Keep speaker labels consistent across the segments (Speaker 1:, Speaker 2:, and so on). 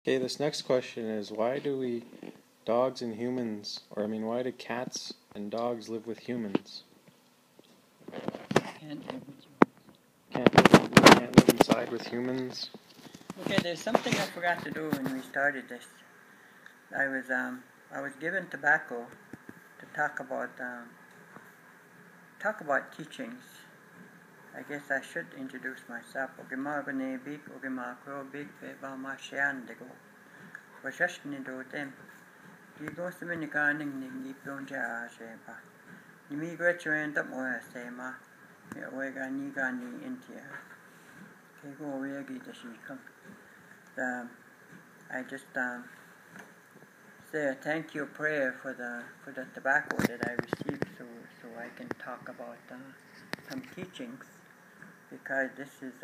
Speaker 1: Okay, this next question is why do dogs and humans, why do cats and dogs live with humans?
Speaker 2: Can't live with
Speaker 1: Can't live inside with humans?
Speaker 2: Okay, there's something I forgot to do when we started this. I was given tobacco to talk about teachings. I guess I should introduce myself. Ogimagane big ogimakro big ba mashiandigo. Washashni do them. Digo seminikaning ningi plonja sheba. Nimi graduate up or sema. Wega nigani intia. Kego wegi the shikam. I just say a thank you prayer for the tobacco that I received, so I can talk about some teachings, because this is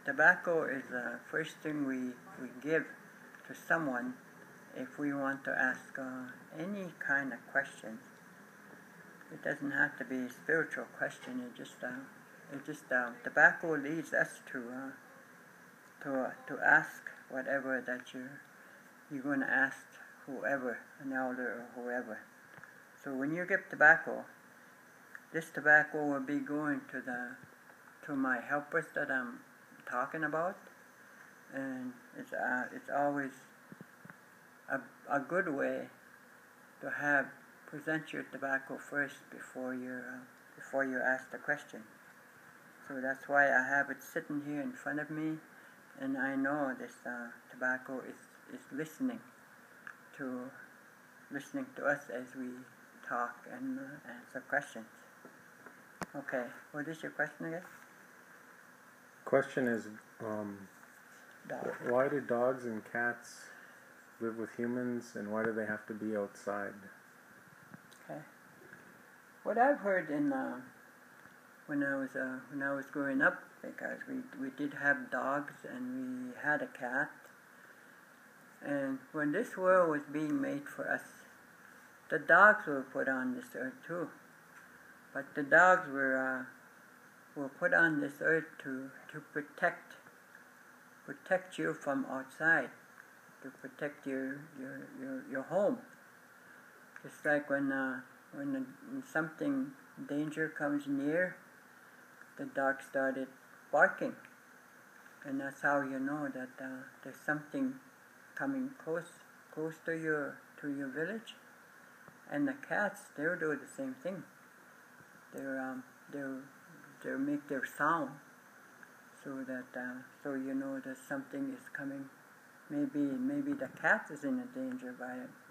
Speaker 2: tobacco is the first thing we give to someone if we want to ask any kind of question. It doesn't have to be a spiritual question. It just tobacco leads us to ask whatever that you're going to ask whoever, an elder or whoever. So when you give tobacco, this tobacco will be going to my helpers that I'm talking about, and it's always a good way to present your tobacco first before you ask the question. So that's why I have it sitting here in front of me, and I know this tobacco is listening to us as we talk and answer questions. Okay, what is your question again?
Speaker 1: Question is, why do dogs and cats live with humans, and why do they have to be outside?
Speaker 2: Okay. What I've heard when I was growing up, because we did have dogs and we had a cat, and when this world was being made for us, the dogs were put on this earth too. But the dogs were put on this earth to protect you from outside, to protect your home. Just like when something danger comes near, the dog started barking, and that's how you know that there's something coming close to your village. And the cats, they'll do the same thing. They'll make their sound so that so you know that something is coming. Maybe the cat is in a danger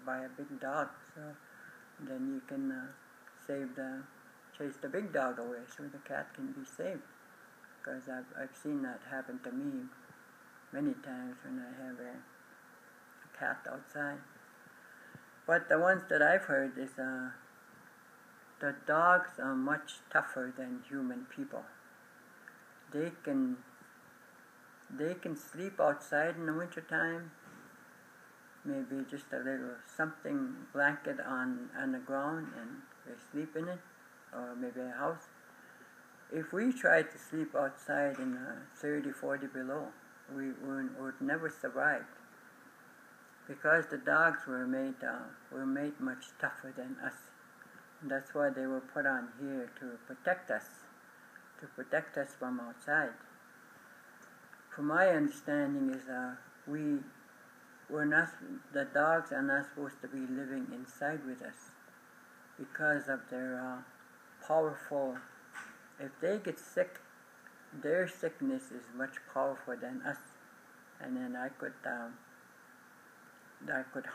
Speaker 2: by a big dog. So then you can chase the big dog away so the cat can be saved. Because I've seen that happen to me many times when I have a cat outside. But the ones that I've heard is the dogs are much tougher than human people. They can sleep outside in the wintertime, maybe just a little something blanket on the ground, and they sleep in it, or maybe a house. If we tried to sleep outside in 30, 40 below, we would never survive, because the dogs were made much tougher than us. And that's why they were put on here to protect us from outside. From my understanding is the dogs are not supposed to be living inside with us because of their powerful. If they get sick, their sickness is much powerful than us, and then I could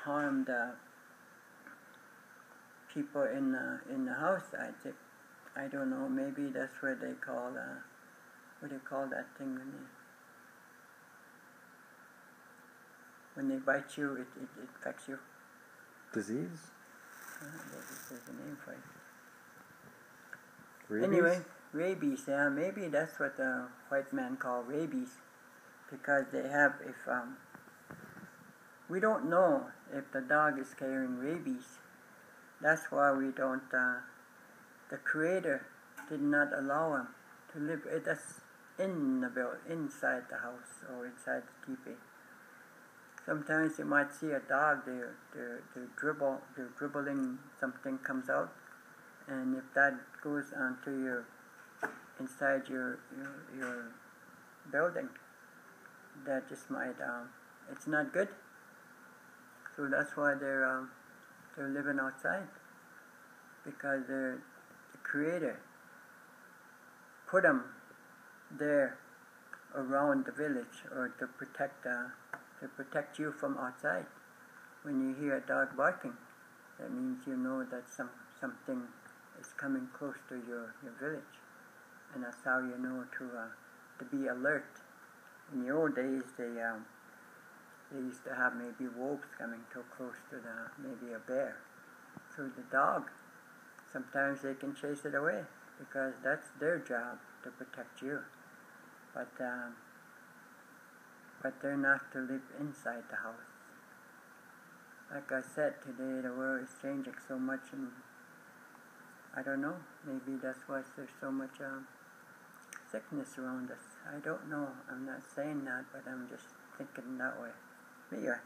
Speaker 2: harm the people in the house. I think, I don't know. Maybe that's what they call what do you call that thing when they bite you? It affects you.
Speaker 1: Disease?
Speaker 2: There's a name for it.
Speaker 1: Rabies?
Speaker 2: Anyway, rabies. Yeah, maybe that's what the white man call rabies, because they have. If we don't know if the dog is carrying rabies, that's why we don't. The Creator did not allow him to live with us inside the house or inside the teepee. sometimes you might see a dog, they're dribbling, something comes out, and if that goes onto inside your building, that just might, it's not good. So that's why they're living outside, because the Creator put them there around the village, or to protect you from outside. When you hear a dog barking, that means you know that something is coming close to your village, and that's how you know to be alert. In the old days, they used to have maybe wolves coming too close to maybe a bear. So the dog, sometimes they can chase it away, because that's their job, to protect you. But they're not to live inside the house. Like I said, today the world is changing so much, and I don't know, maybe that's why there's so much sickness around us. I don't know, I'm not saying that, but I'm just thinking that way. But yeah.